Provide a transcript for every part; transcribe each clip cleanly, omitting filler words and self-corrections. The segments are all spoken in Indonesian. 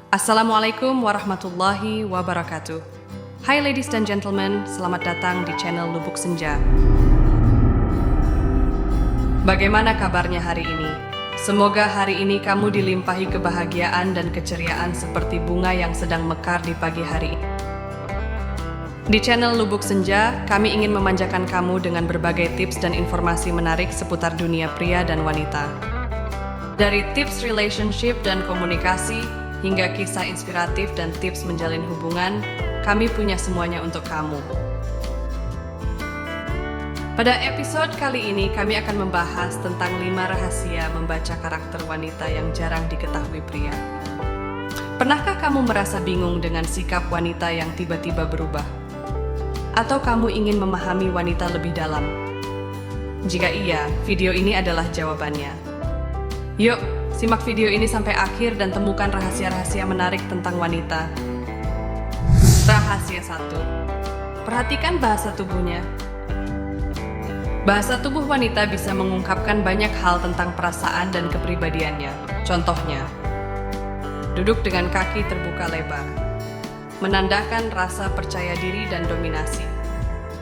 Assalamualaikum warahmatullahi wabarakatuh. Hai ladies and gentlemen, selamat datang di channel Lubuk Senja. Bagaimana kabarnya hari ini? Semoga hari ini kamu dilimpahi kebahagiaan dan keceriaan seperti bunga yang sedang mekar di pagi hari. Di channel Lubuk Senja, kami ingin memanjakan kamu dengan berbagai tips dan informasi menarik seputar dunia pria dan wanita. Dari tips relationship dan komunikasi, hingga kisah inspiratif dan tips menjalin hubungan, kami punya semuanya untuk kamu. Pada episode kali ini, kami akan membahas tentang 5 rahasia membaca karakter wanita yang jarang diketahui pria. Pernahkah kamu merasa bingung dengan sikap wanita yang tiba-tiba berubah? Atau kamu ingin memahami wanita lebih dalam? Jika iya, video ini adalah jawabannya. Yuk, simak video ini sampai akhir dan temukan rahasia-rahasia menarik tentang wanita. Rahasia 1. Perhatikan bahasa tubuhnya. Bahasa tubuh wanita bisa mengungkapkan banyak hal tentang perasaan dan kepribadiannya. Contohnya, duduk dengan kaki terbuka lebar, menandakan rasa percaya diri dan dominasi.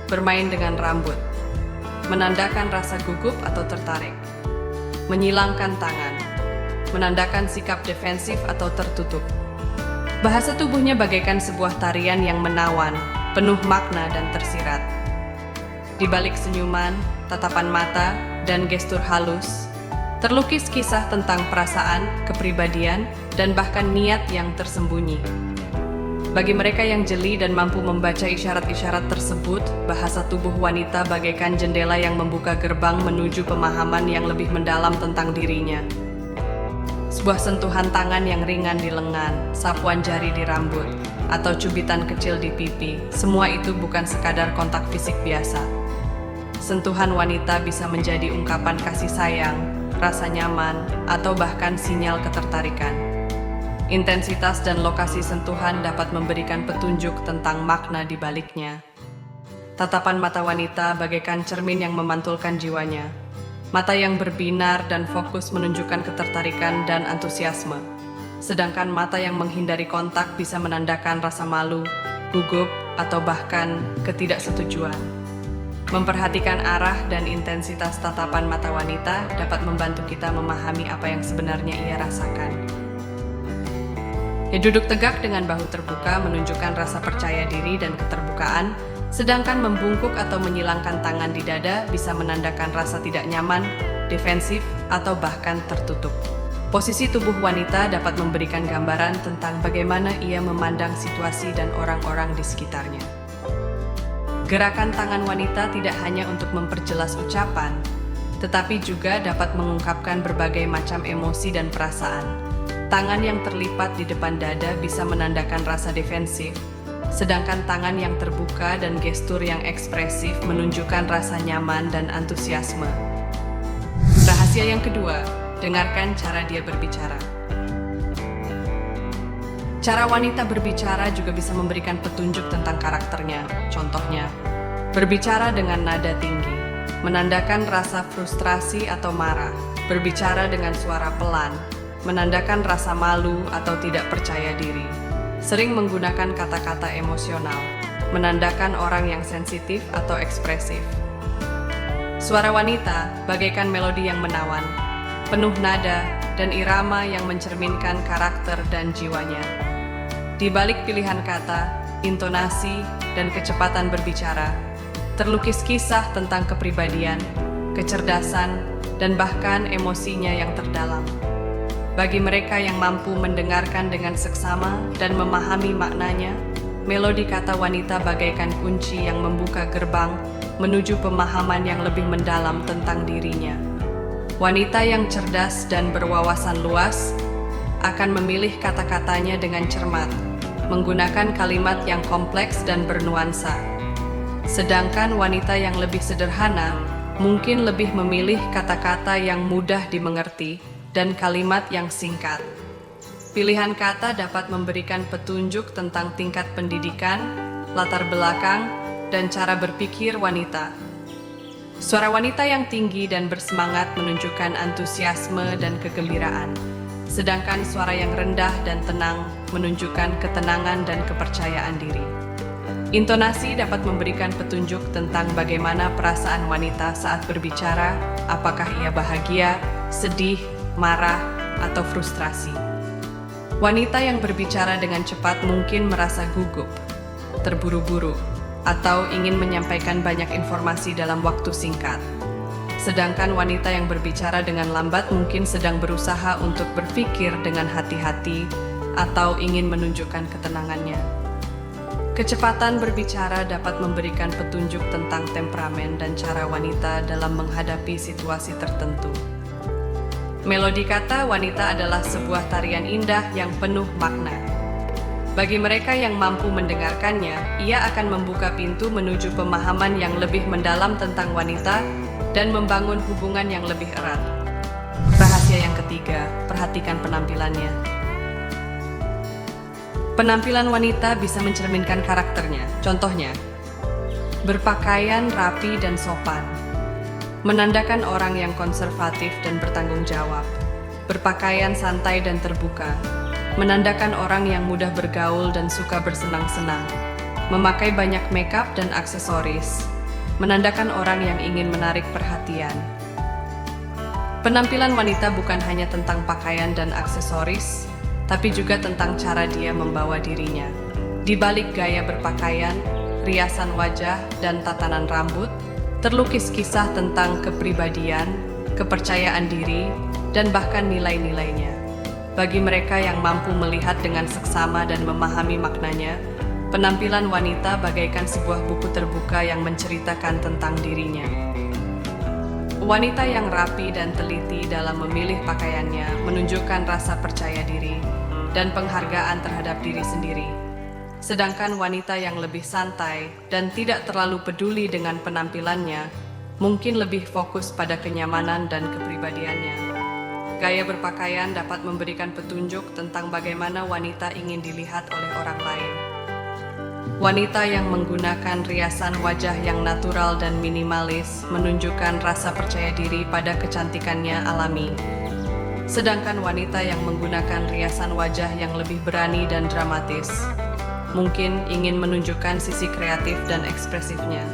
Bermain dengan rambut, menandakan rasa gugup atau tertarik. Menyilangkan tangan, menandakan sikap defensif atau tertutup. Bahasa tubuhnya bagaikan sebuah tarian yang menawan, penuh makna dan tersirat. Di balik senyuman, tatapan mata, dan gestur halus, terlukis kisah tentang perasaan, kepribadian, dan bahkan niat yang tersembunyi. Bagi mereka yang jeli dan mampu membaca isyarat-isyarat tersebut, bahasa tubuh wanita bagaikan jendela yang membuka gerbang menuju pemahaman yang lebih mendalam tentang dirinya. Sebuah sentuhan tangan yang ringan di lengan, sapuan jari di rambut, atau cubitan kecil di pipi, semua itu bukan sekadar kontak fisik biasa. Sentuhan wanita bisa menjadi ungkapan kasih sayang, rasa nyaman, atau bahkan sinyal ketertarikan. Intensitas dan lokasi sentuhan dapat memberikan petunjuk tentang makna di baliknya. Tatapan mata wanita bagaikan cermin yang memantulkan jiwanya. Mata yang berbinar dan fokus menunjukkan ketertarikan dan antusiasme. Sedangkan mata yang menghindari kontak bisa menandakan rasa malu, gugup, atau bahkan ketidaksetujuan. Memperhatikan arah dan intensitas tatapan mata wanita dapat membantu kita memahami apa yang sebenarnya ia rasakan. Duduk tegak dengan bahu terbuka menunjukkan rasa percaya diri dan keterbukaan, sedangkan membungkuk atau menyilangkan tangan di dada bisa menandakan rasa tidak nyaman, defensif, atau bahkan tertutup. Posisi tubuh wanita dapat memberikan gambaran tentang bagaimana ia memandang situasi dan orang-orang di sekitarnya. Gerakan tangan wanita tidak hanya untuk memperjelas ucapan, tetapi juga dapat mengungkapkan berbagai macam emosi dan perasaan. Tangan yang terlipat di depan dada bisa menandakan rasa defensif, sedangkan tangan yang terbuka dan gestur yang ekspresif menunjukkan rasa nyaman dan antusiasme. Rahasia yang kedua, dengarkan cara dia berbicara. Cara wanita berbicara juga bisa memberikan petunjuk tentang karakternya. Contohnya, berbicara dengan nada tinggi, menandakan rasa frustrasi atau marah. Berbicara dengan suara pelan, menandakan rasa malu atau tidak percaya diri. Sering menggunakan kata-kata emosional, menandakan orang yang sensitif atau ekspresif. Suara wanita bagaikan melodi yang menawan, penuh nada dan irama yang mencerminkan karakter dan jiwanya. Di balik pilihan kata, intonasi, dan kecepatan berbicara, terlukis kisah tentang kepribadian, kecerdasan, dan bahkan emosinya yang terdalam. Bagi mereka yang mampu mendengarkan dengan seksama dan memahami maknanya, melodi kata wanita bagaikan kunci yang membuka gerbang menuju pemahaman yang lebih mendalam tentang dirinya. Wanita yang cerdas dan berwawasan luas akan memilih kata-katanya dengan cermat, menggunakan kalimat yang kompleks dan bernuansa. Sedangkan wanita yang lebih sederhana mungkin lebih memilih kata-kata yang mudah dimengerti dan kalimat yang singkat. Pilihan kata dapat memberikan petunjuk tentang tingkat pendidikan, latar belakang, dan cara berpikir wanita. Suara wanita yang tinggi dan bersemangat menunjukkan antusiasme dan kegembiraan. sedangkan suara yang rendah dan tenang menunjukkan ketenangan dan kepercayaan diri. Intonasi dapat memberikan petunjuk tentang bagaimana perasaan wanita saat berbicara, apakah ia bahagia, sedih, marah, atau frustrasi. Wanita yang berbicara dengan cepat mungkin merasa gugup, terburu-buru, atau ingin menyampaikan banyak informasi dalam waktu singkat. Sedangkan wanita yang berbicara dengan lambat mungkin sedang berusaha untuk berpikir dengan hati-hati atau ingin menunjukkan ketenangannya. Kecepatan berbicara dapat memberikan petunjuk tentang temperamen dan cara wanita dalam menghadapi situasi tertentu. Melodi kata wanita adalah sebuah tarian indah yang penuh makna. Bagi mereka yang mampu mendengarkannya, ia akan membuka pintu menuju pemahaman yang lebih mendalam tentang wanita dan membangun hubungan yang lebih erat. Rahasia yang ketiga, perhatikan penampilannya. Penampilan wanita bisa mencerminkan karakternya. Contohnya, berpakaian rapi dan sopan, menandakan orang yang konservatif dan bertanggung jawab. Berpakaian santai dan terbuka, menandakan orang yang mudah bergaul dan suka bersenang-senang. Memakai banyak makeup dan aksesoris, menandakan orang yang ingin menarik perhatian. Penampilan wanita bukan hanya tentang pakaian dan aksesoris, tapi juga tentang cara dia membawa dirinya. Di balik gaya berpakaian, riasan wajah, dan tatanan rambut, terlukis kisah tentang kepribadian, kepercayaan diri, dan bahkan nilai-nilainya. Bagi mereka yang mampu melihat dengan seksama dan memahami maknanya, penampilan wanita bagaikan sebuah buku terbuka yang menceritakan tentang dirinya. Wanita yang rapi dan teliti dalam memilih pakaiannya menunjukkan rasa percaya diri dan penghargaan terhadap diri sendiri. Sedangkan wanita yang lebih santai dan tidak terlalu peduli dengan penampilannya mungkin lebih fokus pada kenyamanan dan kepribadiannya. Gaya berpakaian dapat memberikan petunjuk tentang bagaimana wanita ingin dilihat oleh orang lain. Wanita yang menggunakan riasan wajah yang natural dan minimalis menunjukkan rasa percaya diri pada kecantikannya alami. Sedangkan wanita yang menggunakan riasan wajah yang lebih berani dan dramatis mungkin ingin menunjukkan sisi kreatif dan ekspresifnya.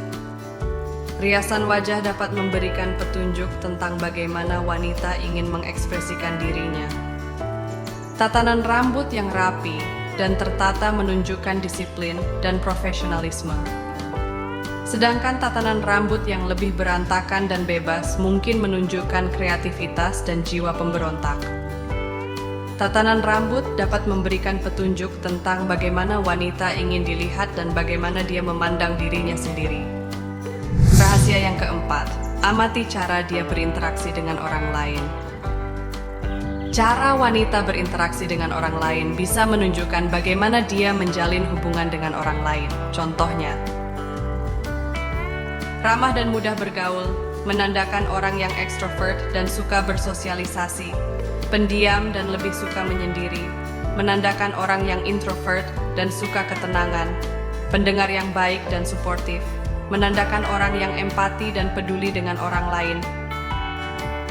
Riasan wajah dapat memberikan petunjuk tentang bagaimana wanita ingin mengekspresikan dirinya. Tatanan rambut yang rapi dan tertata menunjukkan disiplin dan profesionalisme. Sedangkan tatanan rambut yang lebih berantakan dan bebas mungkin menunjukkan kreativitas dan jiwa pemberontak. Tatanan rambut dapat memberikan petunjuk tentang bagaimana wanita ingin dilihat dan bagaimana dia memandang dirinya sendiri. Rahasia yang keempat, amati cara dia berinteraksi dengan orang lain. Cara wanita berinteraksi dengan orang lain bisa menunjukkan bagaimana dia menjalin hubungan dengan orang lain. Contohnya, ramah dan mudah bergaul, menandakan orang yang ekstrovert dan suka bersosialisasi. Pendiam dan lebih suka menyendiri, menandakan orang yang introvert dan suka ketenangan. Pendengar yang baik dan suportif, menandakan orang yang empati dan peduli dengan orang lain.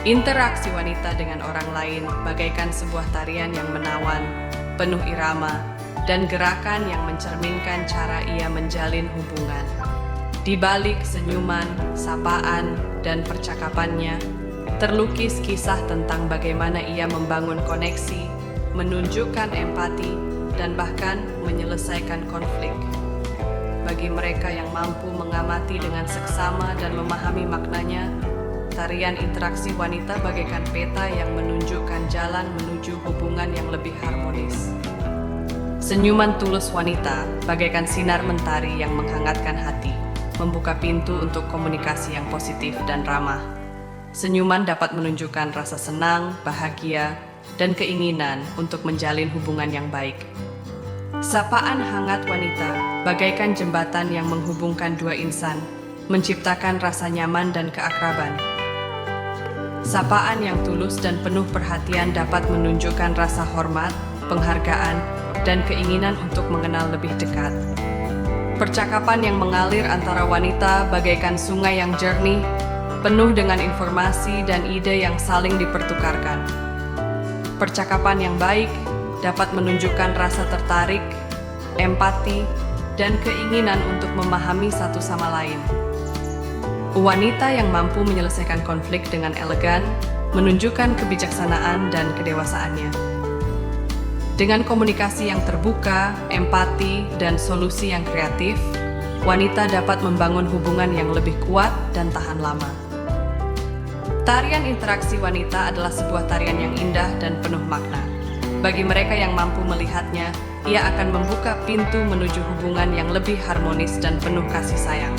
Interaksi wanita dengan orang lain bagaikan sebuah tarian yang menawan, penuh irama, dan gerakan yang mencerminkan cara ia menjalin hubungan. Di balik senyuman, sapaan, dan percakapannya, terlukis kisah tentang bagaimana ia membangun koneksi, menunjukkan empati, dan bahkan menyelesaikan konflik. Bagi mereka yang mampu mengamati dengan seksama dan memahami maknanya, tarian interaksi wanita bagaikan peta yang menunjukkan jalan menuju hubungan yang lebih harmonis. Senyuman tulus wanita bagaikan sinar mentari yang menghangatkan hati, membuka pintu untuk komunikasi yang positif dan ramah. Senyuman dapat menunjukkan rasa senang, bahagia, dan keinginan untuk menjalin hubungan yang baik. Sapaan hangat wanita bagaikan jembatan yang menghubungkan dua insan, menciptakan rasa nyaman dan keakraban. Sapaan yang tulus dan penuh perhatian dapat menunjukkan rasa hormat, penghargaan, dan keinginan untuk mengenal lebih dekat. Percakapan yang mengalir antara wanita bagaikan sungai yang jernih, penuh dengan informasi dan ide yang saling dipertukarkan. Percakapan yang baik dapat menunjukkan rasa tertarik, empati, dan keinginan untuk memahami satu sama lain. Wanita yang mampu menyelesaikan konflik dengan elegan menunjukkan kebijaksanaan dan kedewasaannya. Dengan komunikasi yang terbuka, empati, dan solusi yang kreatif, wanita dapat membangun hubungan yang lebih kuat dan tahan lama. Tarian interaksi wanita adalah sebuah tarian yang indah dan penuh makna. Bagi mereka yang mampu melihatnya, ia akan membuka pintu menuju hubungan yang lebih harmonis dan penuh kasih sayang.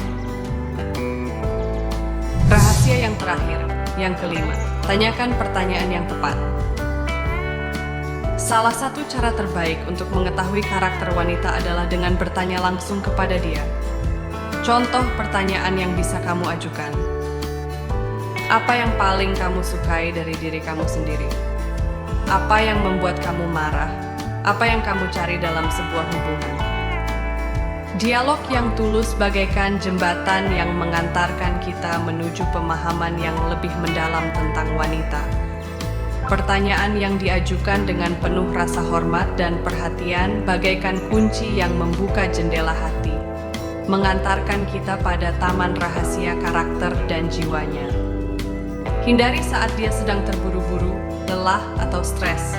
Rahasia yang terakhir, yang kelima, tanyakan pertanyaan yang tepat. Salah satu cara terbaik untuk mengetahui karakter wanita adalah dengan bertanya langsung kepada dia. Contoh pertanyaan yang bisa kamu ajukan. Apa yang paling kamu sukai dari diri kamu sendiri? Apa yang membuat kamu marah? Apa yang kamu cari dalam sebuah hubungan? Dialog yang tulus bagaikan jembatan yang mengantarkan kita menuju pemahaman yang lebih mendalam tentang wanita. Pertanyaan yang diajukan dengan penuh rasa hormat dan perhatian bagaikan kunci yang membuka jendela hati, mengantarkan kita pada taman rahasia karakter dan jiwanya. Hindari saat dia sedang terburu-buru, lelah, atau stres.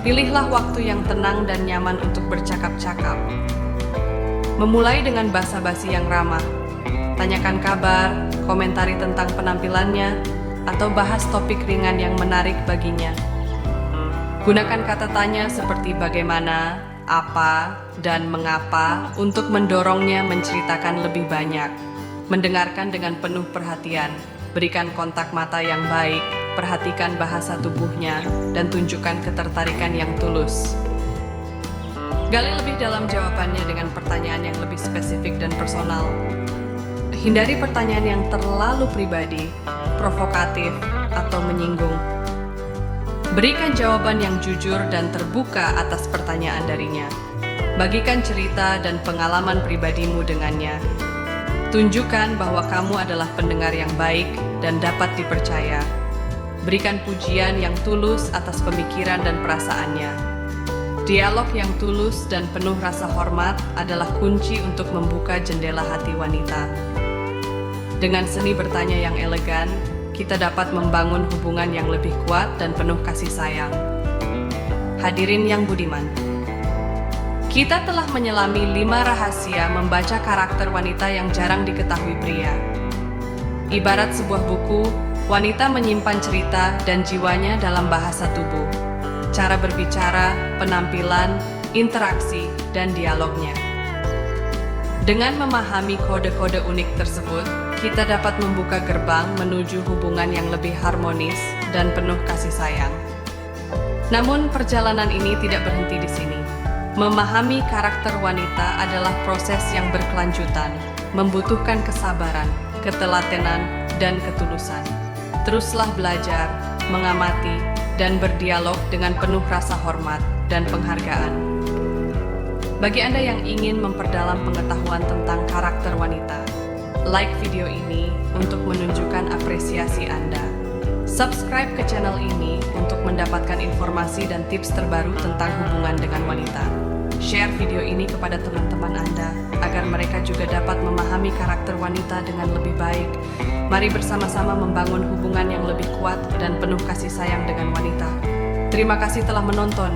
Pilihlah waktu yang tenang dan nyaman untuk bercakap-cakap. Memulai dengan basa-basi yang ramah. Tanyakan kabar, komentari tentang penampilannya, atau bahas topik ringan yang menarik baginya. Gunakan kata tanya seperti bagaimana, apa, dan mengapa untuk mendorongnya menceritakan lebih banyak. Mendengarkan dengan penuh perhatian, berikan kontak mata yang baik, perhatikan bahasa tubuhnya, dan tunjukkan ketertarikan yang tulus. Gali lebih dalam jawabannya dengan pertanyaan yang lebih spesifik dan personal. Hindari pertanyaan yang terlalu pribadi, provokatif, atau menyinggung. Berikan jawaban yang jujur dan terbuka atas pertanyaan darinya. Bagikan cerita dan pengalaman pribadimu dengannya. Tunjukkan bahwa kamu adalah pendengar yang baik dan dapat dipercaya. Berikan pujian yang tulus atas pemikiran dan perasaannya. Dialog yang tulus dan penuh rasa hormat adalah kunci untuk membuka jendela hati wanita. Dengan seni bertanya yang elegan, kita dapat membangun hubungan yang lebih kuat dan penuh kasih sayang. Hadirin yang budiman, kita telah menyelami 5 rahasia membaca karakter wanita yang jarang diketahui pria. Ibarat sebuah buku, wanita menyimpan cerita dan jiwanya dalam bahasa tubuh, cara berbicara, penampilan, interaksi, dan dialognya. Dengan memahami kode-kode unik tersebut, kita dapat membuka gerbang menuju hubungan yang lebih harmonis dan penuh kasih sayang. Namun, perjalanan ini tidak berhenti di sini. Memahami karakter wanita adalah proses yang berkelanjutan, membutuhkan kesabaran, ketelatenan, dan ketulusan. Teruslah belajar, mengamati, dan berdialog dengan penuh rasa hormat dan penghargaan. Bagi Anda yang ingin memperdalam pengetahuan tentang karakter wanita, like video ini untuk menunjukkan apresiasi Anda. Subscribe ke channel ini untuk mendapatkan informasi dan tips terbaru tentang hubungan dengan wanita. Share video ini kepada teman-teman Anda agar mereka juga dapat memahami karakter wanita dengan lebih baik. Mari bersama-sama membangun hubungan yang lebih kuat dan penuh kasih sayang dengan wanita. Terima kasih telah menonton.